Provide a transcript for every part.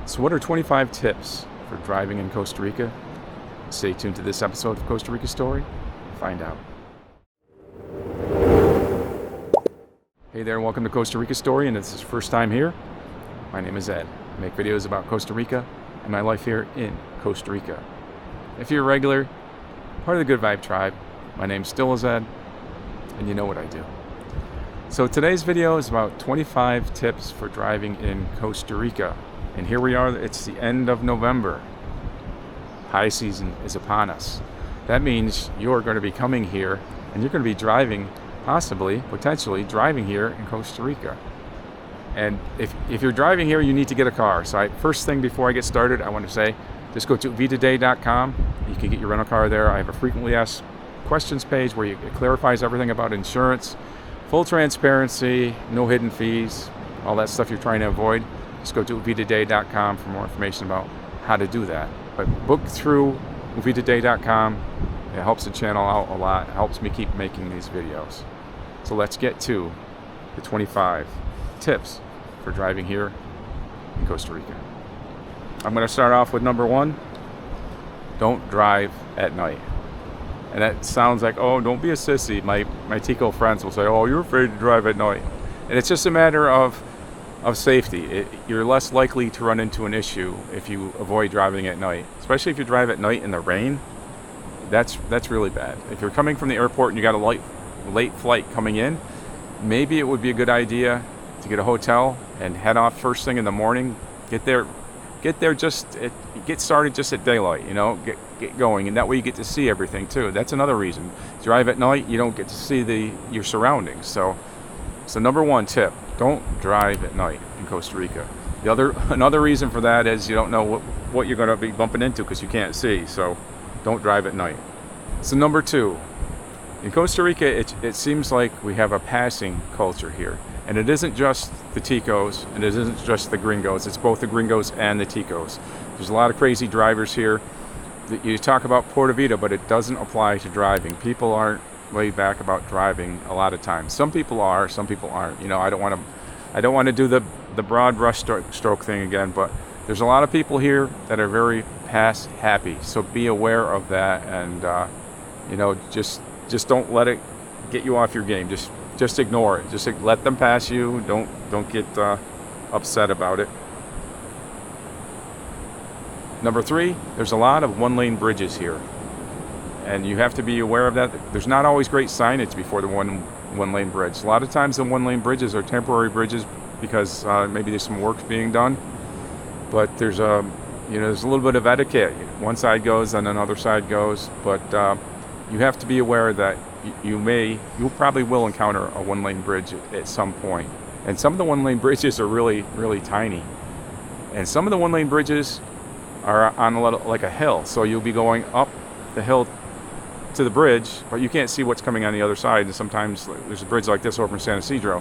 So what are 25 tips for driving in Costa Rica? Stay tuned to this episode of Costa Rica Story to find out. Hey there, welcome to Costa Rica Story, and if this is your first time here, my name is Ed. I make videos about Costa Rica and my life here in Costa Rica. If you're a regular, part of the Good Vibe tribe, my name still is Ed, and you know what I do. So today's video is about 25 tips for driving in Costa Rica. And here we are, it's the end of November. High season is upon us. That means you're going to be coming here and you're going to be driving, potentially driving here in Costa Rica. And if you're driving here, you need to get a car. So first thing before I get started, I want to say, just go to uvita.com. You can get your rental car there. I have a frequently asked questions page where it clarifies everything about insurance, full transparency, no hidden fees, all that stuff you're trying to avoid. Just go to uvita.com for more information about how to do that. But book through uvita.com. It helps the channel out a lot. It helps me keep making these videos. So let's get to the 25 tips for driving here in Costa Rica. I'm going to start off with number 1. Don't drive at night. And that sounds like, oh, don't be a sissy. My Tico friends will say, oh, you're afraid to drive at night. And it's just a matter of safety. You're less likely to run into an issue if you avoid driving at night, especially if you drive at night in the rain. That's really bad. If you're coming from the airport and you got a late flight coming in, maybe it would be a good idea to get a hotel and head off first thing in the morning. Get started just at daylight, get going, and that way you get to see everything too. That's another reason. Drive at night, you don't get to see your surroundings. So number 1 tip, don't drive at night in Costa Rica. Another reason for that is you don't know what you're going to be bumping into because you can't see. So don't drive at night. So number 2, in Costa Rica, it seems like we have a passing culture here. And it isn't just the Ticos, and it isn't just the gringos. It's both the gringos and the Ticos. There's a lot of crazy drivers here. You talk about Puerto Vita, but it doesn't apply to driving. People aren't laid back about driving a lot of times. Some people are, some people aren't. I don't want to do the broad brush stroke thing again, but there's a lot of people here that are very pass happy. So be aware of that, and just don't let it get you off your game. Just ignore it. Just let them pass you. Don't get upset about it. Number 3, there's a lot of one-lane bridges here, and you have to be aware of that. There's not always great signage before the one-lane bridge. A lot of times the one-lane bridges are temporary bridges because maybe there's some work being done. But there's a little bit of etiquette. One side goes and another side goes, but you have to be aware that you probably will encounter a one-lane bridge at some point. And some of the one-lane bridges are really, really tiny. And some of the one-lane bridges are on like a hill. So you'll be going up the hill to the bridge, but you can't see what's coming on the other side. And sometimes there's a bridge like this over in San Isidro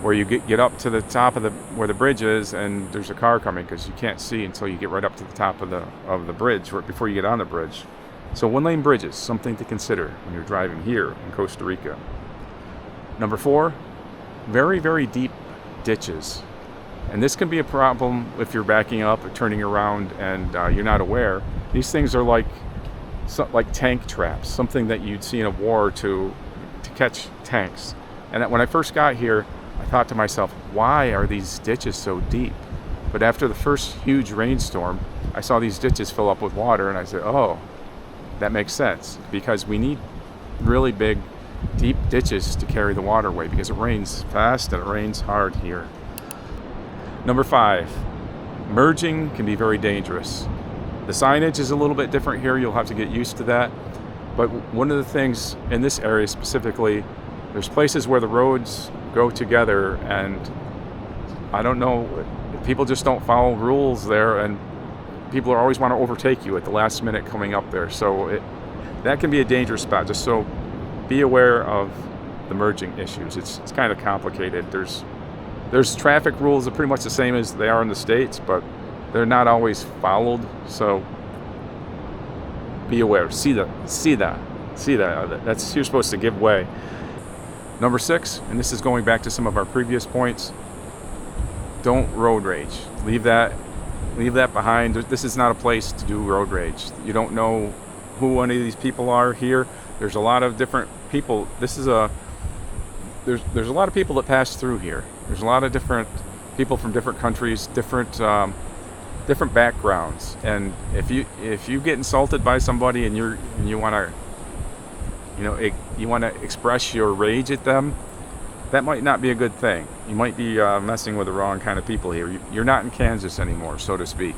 where you get up to the top of where the bridge is, and there's a car coming because you can't see until you get right up to the top of the bridge right before you get on the bridge. So one-lane bridges, something to consider when you're driving here in Costa Rica. Number 4, very, very deep ditches. And this can be a problem if you're backing up or turning around and you're not aware. These things are like tank traps, something that you'd see in a war to catch tanks. And when I first got here, I thought to myself, why are these ditches so deep? But after the first huge rainstorm, I saw these ditches fill up with water, and I said, oh, that makes sense, because we need really big, deep ditches to carry the water away because it rains fast and it rains hard here. Number 5, merging can be very dangerous. The signage is a little bit different here. You'll have to get used to that. But one of the things in this area specifically, there's places where the roads go together, and I don't know, people just don't follow rules there, and people always want to overtake you at the last minute coming up there. So that can be a dangerous spot. Just so be aware of the merging issues. It's kind of complicated. There's traffic rules that are pretty much the same as they are in the States, but they're not always followed. So be aware. See that. You're supposed to give way. Number 6, and this is going back to some of our previous points, don't road rage. Leave that leave that behind. This is not a place to do road rage. You don't know who any of these people are here. There's a lot of different people. There's a lot of people that pass through here. There's a lot of different people from different countries, different backgrounds. And if you get insulted by somebody and you want to express your rage at them, that might not be a good thing. You might be messing with the wrong kind of people here. You're not in Kansas anymore, so to speak,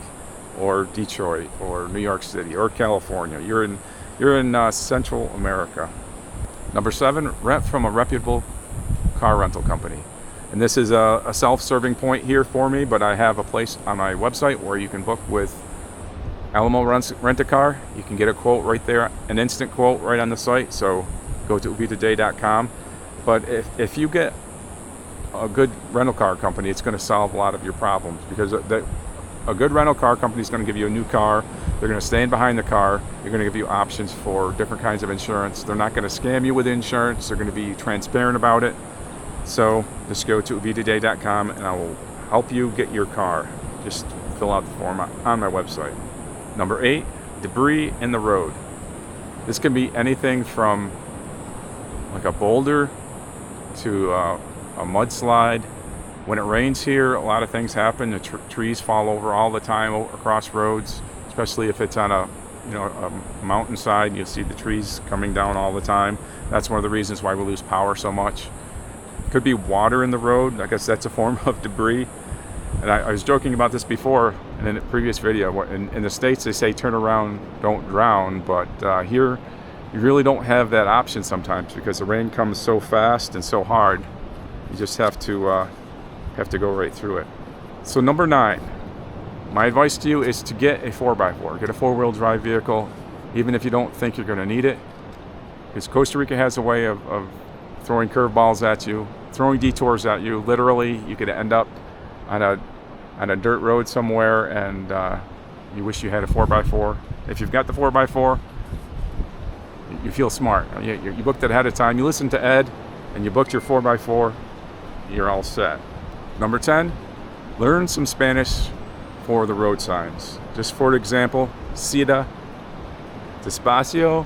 or Detroit, or New York City, or California. You're in Central America. Number 7, rent from a reputable car rental company. And this is a self-serving point here for me, but I have a place on my website where you can book with Alamo Rent-A-Car. You can get a quote right there, an instant quote right on the site. So go to uvitaday.com. But if you get a good rental car company, it's going to solve a lot of your problems, because a good rental car company is going to give you a new car. They're going to stand behind the car. They're going to give you options for different kinds of insurance. They're not going to scam you with insurance. They're going to be transparent about it. So just go to uvitaday.com and I will help you get your car. Just fill out the form on my website. Number 8, debris in the road. This can be anything from like a boulder to a mudslide. When it rains here, a lot of things happen. The trees fall over all the time across roads, especially if it's on a mountainside. You'll see the trees coming down all the time. That's one of the reasons why we lose power so much. Could be water in the road. I guess that's a form of debris. And I was joking about this before in a previous video. In the States, they say turn around, don't drown. But here, you really don't have that option sometimes, because the rain comes so fast and so hard. You just have to go right through it. So number 9, my advice to you is to get a 4x4. Get a 4-wheel drive vehicle, even if you don't think you're going to need it. Because Costa Rica has a way of throwing curveballs at you, throwing detours at you. Literally, you could end up on a dirt road somewhere, and you wish you had a 4x4. If you've got the 4x4, you feel smart. You booked it ahead of time. You listened to Ed, and you booked your 4x4. You're all set. Number 10, learn some Spanish for the road signs. Just for example, Cida, Despacio,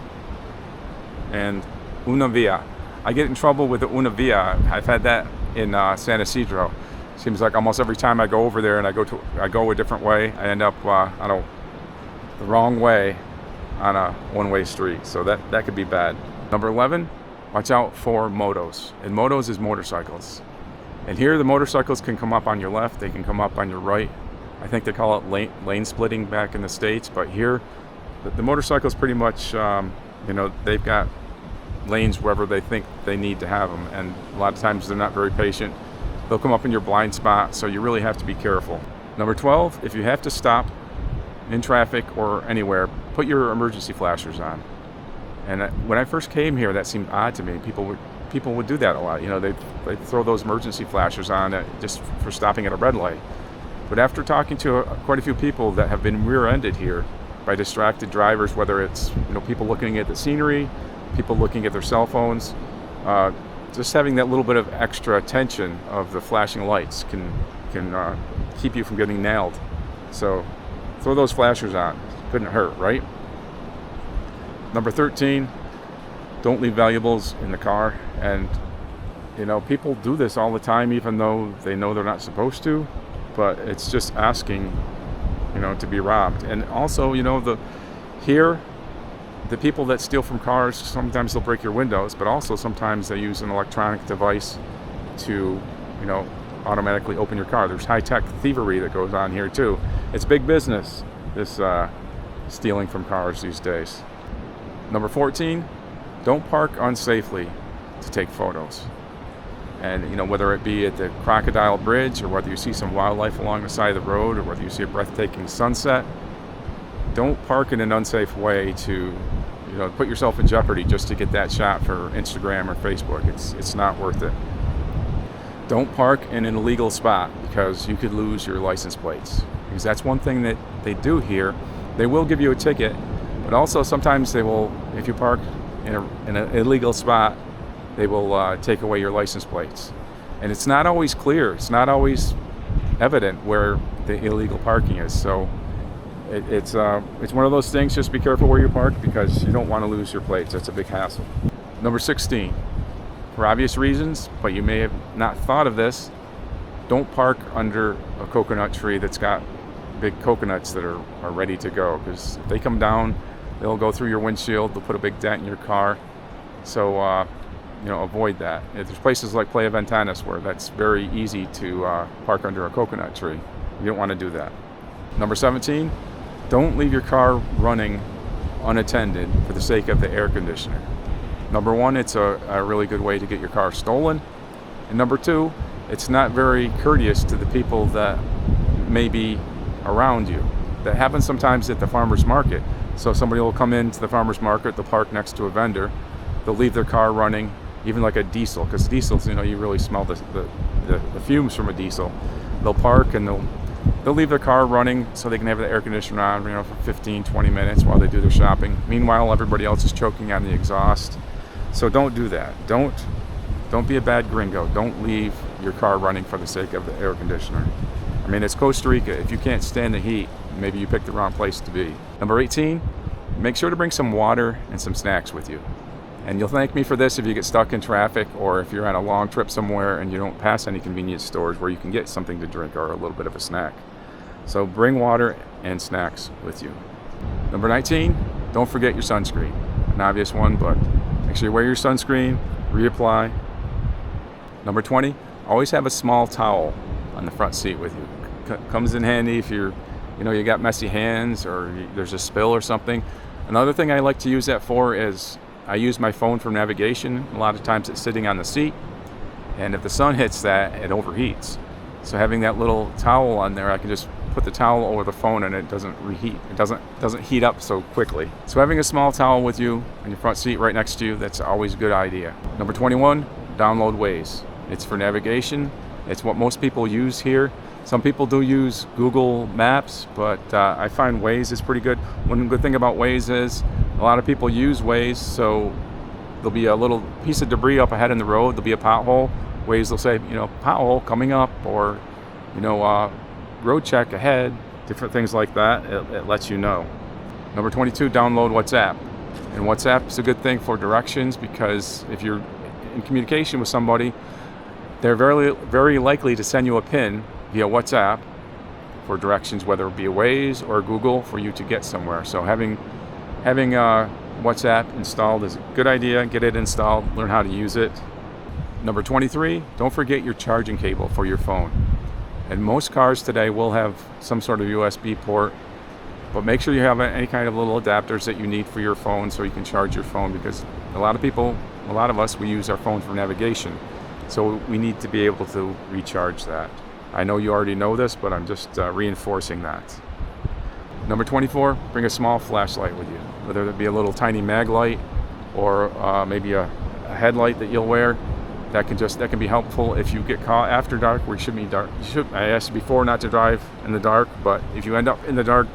and Una Via. I get in trouble with the Una Via. I've had that in San Isidro. Seems like almost every time I go over there and I go a different way, I end up the wrong way on a one-way street. So that could be bad. Number 11, watch out for motos. And motos is motorcycles. And here the motorcycles can come up on your left, they can come up on your right. I think they call it lane splitting back in the States, but here the motorcycles pretty much, they've got lanes wherever they think they need to have them, and a lot of times they're not very patient. They'll come up in your blind spot, so you really have to be careful. Number 12, if you have to stop in traffic or anywhere, put your emergency flashers on. And when I first came here, that seemed odd to me. People would do that a lot. They'd throw those emergency flashers on just for stopping at a red light. But after talking to quite a few people that have been rear-ended here by distracted drivers, whether it's people looking at the scenery, people looking at their cell phones, just having that little bit of extra attention of the flashing lights can keep you from getting nailed. So throw those flashers on. Couldn't hurt, right? Number 13, don't leave valuables in the car. And people do this all the time, even though they know they're not supposed to. But it's just asking, to be robbed. And also, here, the people that steal from cars, sometimes they'll break your windows, but also sometimes they use an electronic device to, automatically open your car. There's high-tech thievery that goes on here too. It's big business, this stealing from cars these days. Number 14, don't park unsafely to take photos. And whether it be at the Crocodile Bridge, or whether you see some wildlife along the side of the road, or whether you see a breathtaking sunset, don't park in an unsafe way to put yourself in jeopardy just to get that shot for Instagram or Facebook. It's not worth it. Don't park in an illegal spot, because you could lose your license plates. Because that's one thing that they do here. They will give you a ticket, but also sometimes they will, if you park in an illegal spot, they will take away your license plates. And it's not always clear. It's not always evident where the illegal parking is. So it's one of those things. Just be careful where you park because you don't want to lose your plates. That's a big hassle. Number 16, for obvious reasons, but you may have not thought of this, don't park under a coconut tree that's got big coconuts that are ready to go, because if they come down, they'll go through your windshield, they'll put a big dent in your car. So avoid that. There's places like Playa Ventanas where that's very easy to park under a coconut tree. You don't want to do that. Number 17, don't leave your car running unattended for the sake of the air conditioner. Number one, it's a really good way to get your car stolen. And number two, it's not very courteous to the people that may be around you. That happens sometimes at the farmer's market. So somebody will come into the farmer's market, they'll park next to a vendor, they'll leave their car running, even like a diesel, because diesels, you really smell the fumes from a diesel. They'll park and they'll leave their car running so they can have the air conditioner on, for 15, 20 minutes while they do their shopping. Meanwhile, everybody else is choking on the exhaust. So don't do that. Don't be a bad gringo. Don't leave your car running for the sake of the air conditioner. I mean, it's Costa Rica. If you can't stand the heat, maybe you picked the wrong place to be. Number 18, make sure to bring some water and some snacks with you. And you'll thank me for this if you get stuck in traffic or if you're on a long trip somewhere and you don't pass any convenience stores where you can get something to drink or a little bit of a snack. So bring water and snacks with you. Number 19, don't forget your sunscreen. An obvious one, but make sure you wear your sunscreen, reapply. Number 20, always have a small towel on the front seat with you. Comes in handy if you got messy hands or there's a spill or something. Another thing I like to use that for is I use my phone for navigation. A lot of times it's sitting on the seat, and if the sun hits that, it overheats. So having that little towel on there, I can just put the towel over the phone and it doesn't reheat. It doesn't heat up so quickly. So having a small towel with you on your front seat right next to you, that's always a good idea. Number 21, download Waze. It's for navigation. It's what most people use here. Some people do use Google Maps, but I find Waze is pretty good. One good thing about Waze is a lot of people use Waze, so there'll be a little piece of debris up ahead in the road. There'll be a pothole. Waze will say, pothole coming up, or, road check ahead, different things like that. It lets you know. Number 22, download WhatsApp. And WhatsApp is a good thing for directions because if you're in communication with somebody, they're very, very likely to send you a pin via WhatsApp for directions, whether it be a Waze or Google, for you to get somewhere. So having WhatsApp installed is a good idea. Get it installed, learn how to use it. Number 23, don't forget your charging cable for your phone. And most cars today will have some sort of USB port, but make sure you have any kind of little adapters that you need for your phone so you can charge your phone, because a lot of us, we use our phone for navigation. So we need to be able to recharge that. I know you already know this, but I'm just reinforcing that. Number 24, bring a small flashlight with you, whether it be a little tiny mag light or maybe a headlight that you'll wear. That can be helpful if you get caught after dark, where it should be dark. I asked you before not to drive in the dark, but if you end up in the dark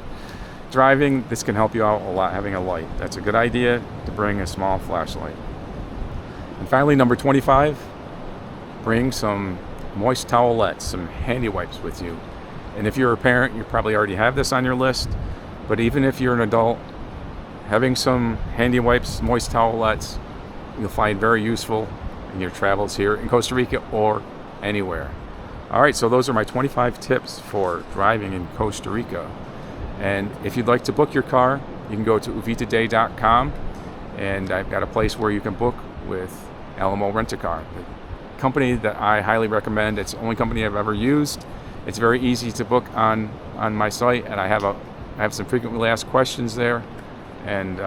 driving, this can help you out a lot, having a light. That's a good idea, to bring a small flashlight. And finally, number 25, bring some moist towelettes, some handy wipes with you. And if you're a parent, you probably already have this on your list, but even if you're an adult, having some handy wipes, moist towelettes, you'll find very useful in your travels here in Costa Rica or anywhere. All right, so those are my 25 tips for driving in Costa Rica. And if you'd like to book your car, you can go to uvitaday.com, and I've got a place where you can book with Alamo Rent-A-Car, the company that I highly recommend. It's the only company I've ever used. It's very easy to book on my site, and I have some frequently asked questions there. And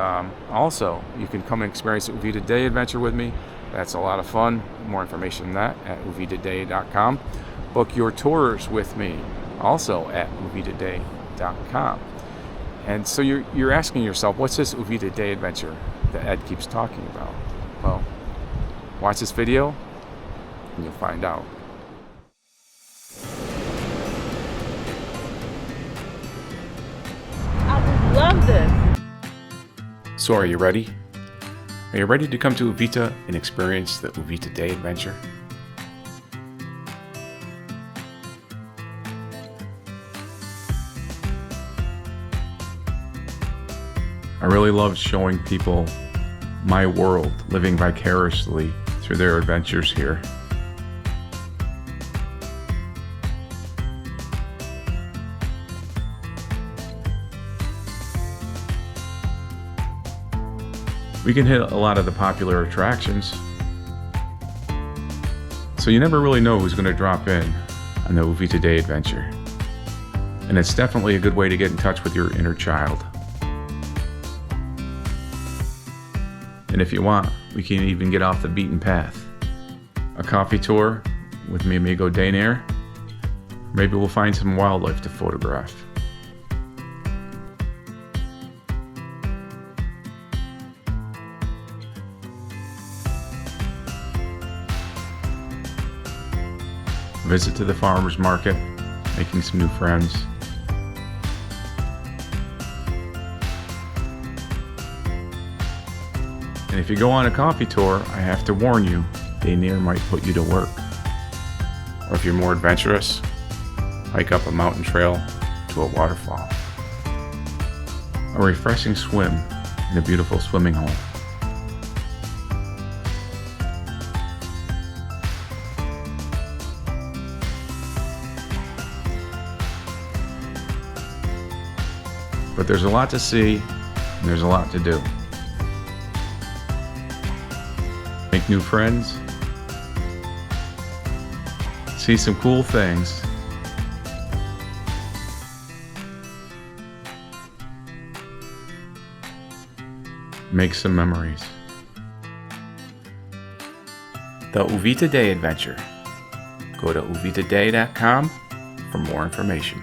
also, you can come and experience the Uvita Day adventure with me. That's a lot of fun. More information on that at uvitaday.com. Book your tours with me also at uvitaday.com. And so you're asking yourself, what's this Uvita Day adventure that Ed keeps talking about? Well, watch this video and you'll find out. I love this. So are you ready? Are you ready to come to Uvita and experience the Uvita Day adventure? I really love showing people my world, living vicariously through their adventures here. We can hit a lot of the popular attractions, so you never really know who's going to drop in on the Uvita Day adventure. And it's definitely a good way to get in touch with your inner child. And if you want, we can even get off the beaten path. A coffee tour with mi amigo Dainair. Maybe we'll find some wildlife to photograph. Visit to the farmer's market, making some new friends. And if you go on a coffee tour, I have to warn you, Dainair might put you to work. Or if you're more adventurous, hike up a mountain trail to a waterfall. A refreshing swim in a beautiful swimming hole. But there's a lot to see, and there's a lot to do. Make new friends, see some cool things, make some memories. The Uvita Day Adventure. Go to uvitaday.com for more information.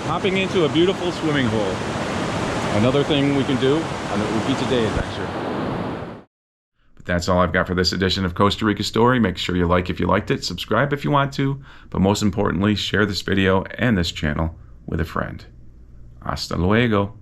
Hopping into a beautiful swimming hole. Another thing we can do on the Uvita Day adventure. But that's all I've got for this edition of Costa Rica Story. Make sure you like if you liked it, subscribe if you want to, but most importantly, share this video and this channel with a friend. Hasta luego.